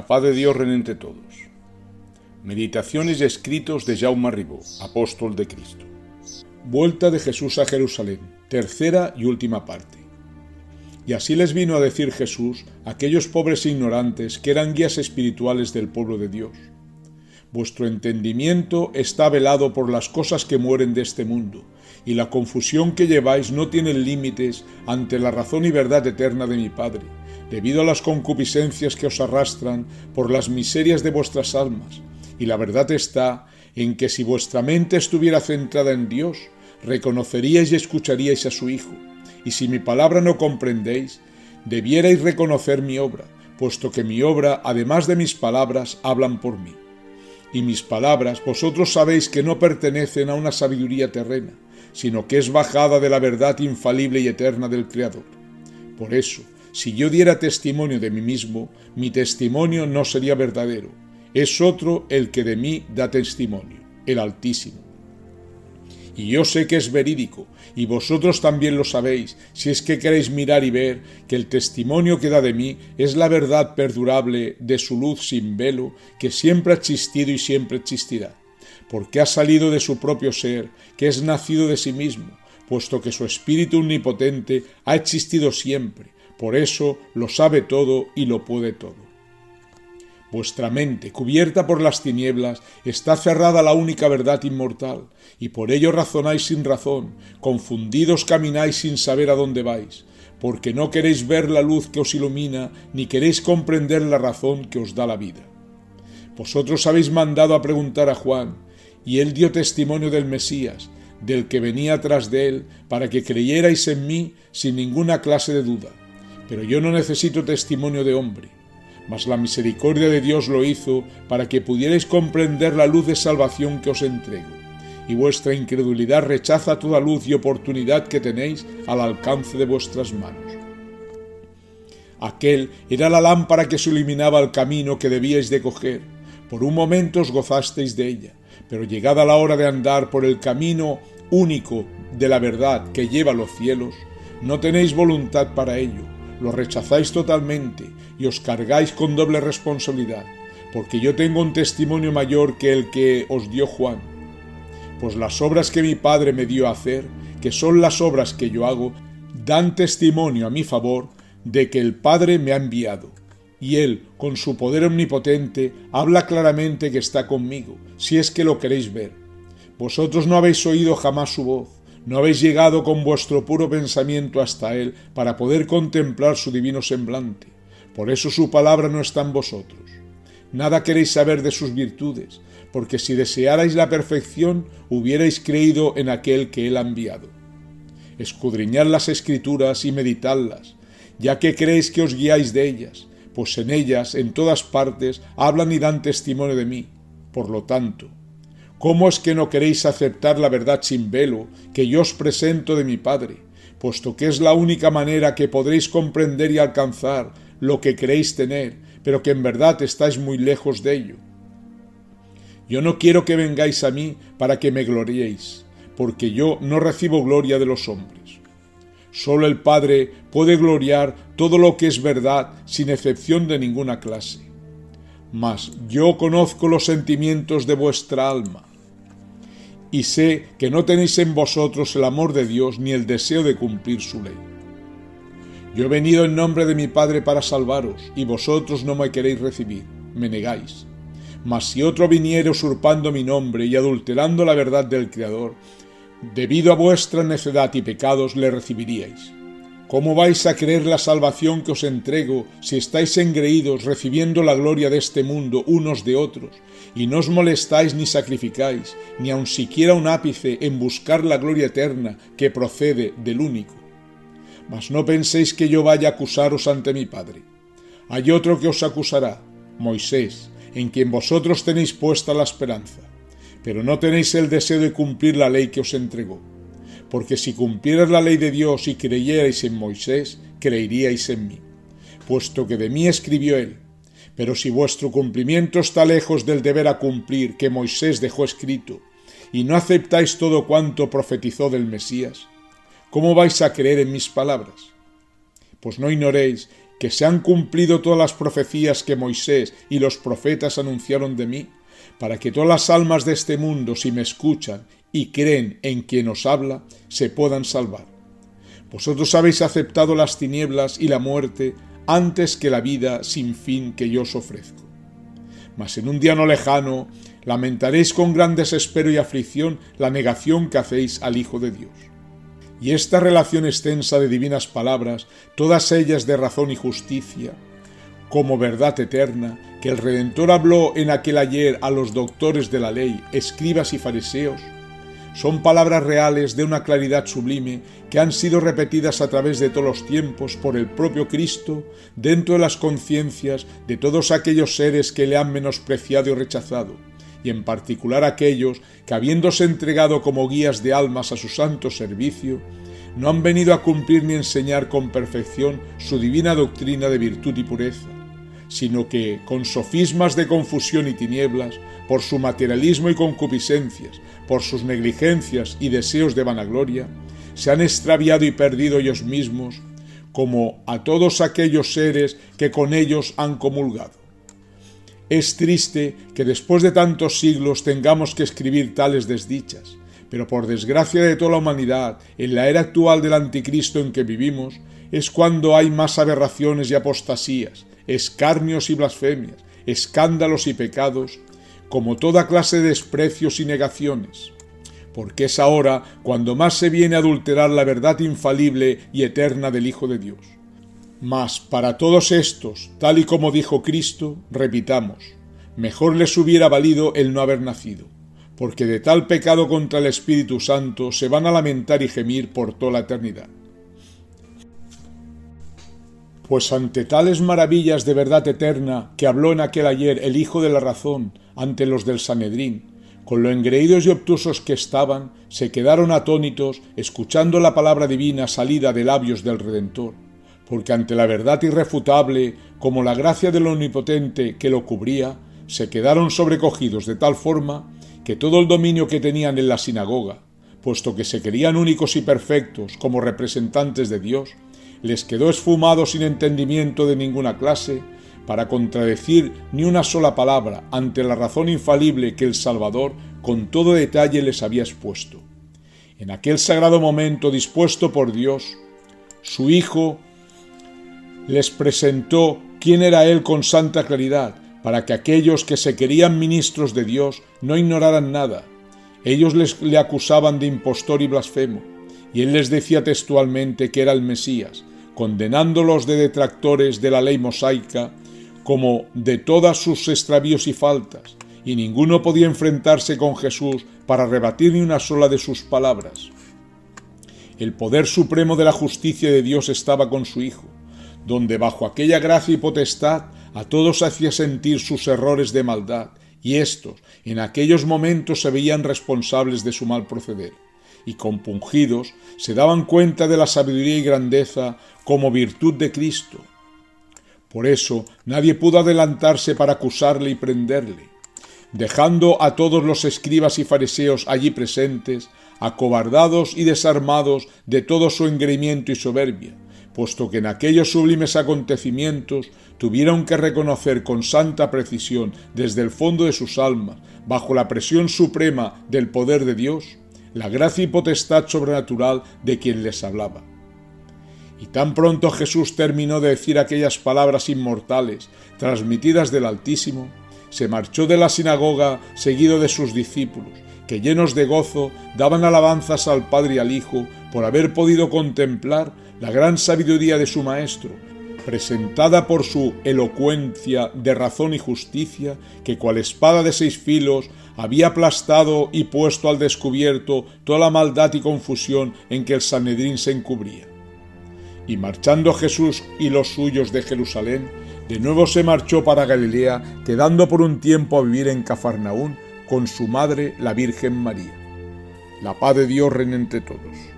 La paz de Dios reine entre todos. Meditaciones y escritos de Jaume Ribó, apóstol de Cristo. Vuelta de Jesús a Jerusalén, tercera y última parte. Y así les vino a decir Jesús a aquellos pobres ignorantes que eran guías espirituales del pueblo de Dios: vuestro entendimiento está velado por las cosas que mueren de este mundo, y la confusión que lleváis no tiene límites ante la razón y verdad eterna de mi Padre, debido a las concupiscencias que os arrastran por las miserias de vuestras almas. Y la verdad está en que si vuestra mente estuviera centrada en Dios, reconoceríais y escucharíais a su Hijo. Y si mi palabra no comprendéis, debierais reconocer mi obra, puesto que mi obra, además de mis palabras, hablan por mí. Y mis palabras, vosotros sabéis que no pertenecen a una sabiduría terrena, sino que es bajada de la verdad infalible y eterna del Creador. Por eso, si yo diera testimonio de mí mismo, mi testimonio no sería verdadero. Es otro el que de mí da testimonio, el Altísimo. Y yo sé que es verídico, y vosotros también lo sabéis, si es que queréis mirar y ver que el testimonio que da de mí es la verdad perdurable de su luz sin velo, que siempre ha existido y siempre existirá, porque ha salido de su propio ser, que es nacido de sí mismo, puesto que su Espíritu omnipotente ha existido siempre, por eso lo sabe todo y lo puede todo. Vuestra mente, cubierta por las tinieblas, está cerrada a la única verdad inmortal, y por ello razonáis sin razón, confundidos camináis sin saber a dónde vais, porque no queréis ver la luz que os ilumina, ni queréis comprender la razón que os da la vida. Vosotros habéis mandado a preguntar a Juan, y él dio testimonio del Mesías, del que venía tras de él, para que creyerais en mí sin ninguna clase de duda. Pero yo no necesito testimonio de hombre, mas la misericordia de Dios lo hizo para que pudierais comprender la luz de salvación que os entrego, y vuestra incredulidad rechaza toda luz y oportunidad que tenéis al alcance de vuestras manos. Aquel era la lámpara que os iluminaba el camino que debíais de coger. Por un momento os gozasteis de ella, pero llegada la hora de andar por el camino único de la verdad que lleva a los cielos, no tenéis voluntad para ello, lo rechazáis totalmente y os cargáis con doble responsabilidad, porque yo tengo un testimonio mayor que el que os dio Juan. Pues las obras que mi Padre me dio a hacer, que son las obras que yo hago, dan testimonio a mi favor de que el Padre me ha enviado. Y Él, con su poder omnipotente, habla claramente que está conmigo, si es que lo queréis ver. Vosotros no habéis oído jamás su voz, no habéis llegado con vuestro puro pensamiento hasta Él para poder contemplar su divino semblante. Por eso su palabra no está en vosotros. Nada queréis saber de sus virtudes, porque si desearais la perfección, hubierais creído en aquel que Él ha enviado. Escudriñad las Escrituras y meditadlas, ya que creéis que os guiáis de ellas, pues en ellas, en todas partes, hablan y dan testimonio de mí. Por lo tanto, ¿cómo es que no queréis aceptar la verdad sin velo que yo os presento de mi Padre, puesto que es la única manera que podréis comprender y alcanzar lo que queréis tener, pero que en verdad estáis muy lejos de ello? Yo no quiero que vengáis a mí para que me gloriéis, porque yo no recibo gloria de los hombres. Solo el Padre puede gloriar todo lo que es verdad, sin excepción de ninguna clase. Mas yo conozco los sentimientos de vuestra alma, y sé que no tenéis en vosotros el amor de Dios ni el deseo de cumplir su ley. Yo he venido en nombre de mi Padre para salvaros, y vosotros no me queréis recibir, me negáis. Mas si otro viniere usurpando mi nombre y adulterando la verdad del Creador, debido a vuestra necedad y pecados le recibiríais. ¿Cómo vais a creer la salvación que os entrego si estáis engreídos recibiendo la gloria de este mundo unos de otros, y no os molestáis ni sacrificáis, ni aun siquiera un ápice en buscar la gloria eterna que procede del único? Mas no penséis que yo vaya a acusaros ante mi Padre. Hay otro que os acusará, Moisés, en quien vosotros tenéis puesta la esperanza, pero no tenéis el deseo de cumplir la ley que os entregó. Porque si cumplierais la ley de Dios y creyerais en Moisés, creeríais en mí, puesto que de mí escribió él. Pero si vuestro cumplimiento está lejos del deber a cumplir que Moisés dejó escrito, y no aceptáis todo cuanto profetizó del Mesías, ¿cómo vais a creer en mis palabras? Pues no ignoréis que se han cumplido todas las profecías que Moisés y los profetas anunciaron de mí, para que todas las almas de este mundo, si me escuchan y creen en quien os habla, se puedan salvar. Vosotros habéis aceptado las tinieblas y la muerte antes que la vida sin fin que yo os ofrezco. Mas en un día no lejano lamentaréis con gran desespero y aflicción la negación que hacéis al Hijo de Dios. Y esta relación extensa de divinas palabras, todas ellas de razón y justicia, como verdad eterna, que el Redentor habló en aquel ayer a los doctores de la ley, escribas y fariseos, son palabras reales de una claridad sublime que han sido repetidas a través de todos los tiempos por el propio Cristo dentro de las conciencias de todos aquellos seres que le han menospreciado y rechazado, y en particular aquellos que, habiéndose entregado como guías de almas a su santo servicio, no han venido a cumplir ni enseñar con perfección su divina doctrina de virtud y pureza, sino que, con sofismas de confusión y tinieblas, por su materialismo y concupiscencias, por sus negligencias y deseos de vanagloria, se han extraviado y perdido ellos mismos, como a todos aquellos seres que con ellos han comulgado. Es triste que después de tantos siglos tengamos que escribir tales desdichas, pero por desgracia de toda la humanidad, en la era actual del anticristo en que vivimos, es cuando hay más aberraciones y apostasías, escarnios y blasfemias, escándalos y pecados, como toda clase de desprecios y negaciones, porque es ahora cuando más se viene a adulterar la verdad infalible y eterna del Hijo de Dios. Mas para todos estos, tal y como dijo Cristo, repitamos, mejor les hubiera valido el no haber nacido, porque de tal pecado contra el Espíritu Santo se van a lamentar y gemir por toda la eternidad. Pues ante tales maravillas de verdad eterna que habló en aquel ayer el Hijo de la Razón ante los del Sanedrín, con lo engreídos y obtusos que estaban, se quedaron atónitos escuchando la palabra divina salida de labios del Redentor, porque ante la verdad irrefutable, como la gracia del Omnipotente que lo cubría, se quedaron sobrecogidos de tal forma que todo el dominio que tenían en la sinagoga, puesto que se creían únicos y perfectos como representantes de Dios, les quedó esfumado sin entendimiento de ninguna clase, para contradecir ni una sola palabra ante la razón infalible que el Salvador con todo detalle les había expuesto. En aquel sagrado momento dispuesto por Dios, su Hijo les presentó quién era Él con santa claridad, para que aquellos que se querían ministros de Dios no ignoraran nada. Ellos le acusaban de impostor y blasfemo, y Él les decía textualmente que era el Mesías, condenándolos de detractores de la ley mosaica, como de todas sus extravíos y faltas, y ninguno podía enfrentarse con Jesús para rebatir ni una sola de sus palabras. El poder supremo de la justicia de Dios estaba con su Hijo, donde bajo aquella gracia y potestad a todos hacía sentir sus errores de maldad, y éstos en aquellos momentos se veían responsables de su mal proceder, y compungidos se daban cuenta de la sabiduría y grandeza como virtud de Cristo. Por eso nadie pudo adelantarse para acusarle y prenderle, dejando a todos los escribas y fariseos allí presentes, acobardados y desarmados de todo su engreimiento y soberbia, puesto que en aquellos sublimes acontecimientos tuvieron que reconocer con santa precisión desde el fondo de sus almas, bajo la presión suprema del poder de Dios, la gracia y potestad sobrenatural de quien les hablaba. Y tan pronto Jesús terminó de decir aquellas palabras inmortales, transmitidas del Altísimo, se marchó de la sinagoga seguido de sus discípulos, que llenos de gozo daban alabanzas al Padre y al Hijo por haber podido contemplar la gran sabiduría de su Maestro, presentada por su elocuencia de razón y justicia, que cual espada de 6 filos había aplastado y puesto al descubierto toda la maldad y confusión en que el Sanedrín se encubría. Y marchando Jesús y los suyos de Jerusalén, de nuevo se marchó para Galilea, quedando por un tiempo a vivir en Cafarnaún con su madre, la Virgen María. La paz de Dios reine entre todos.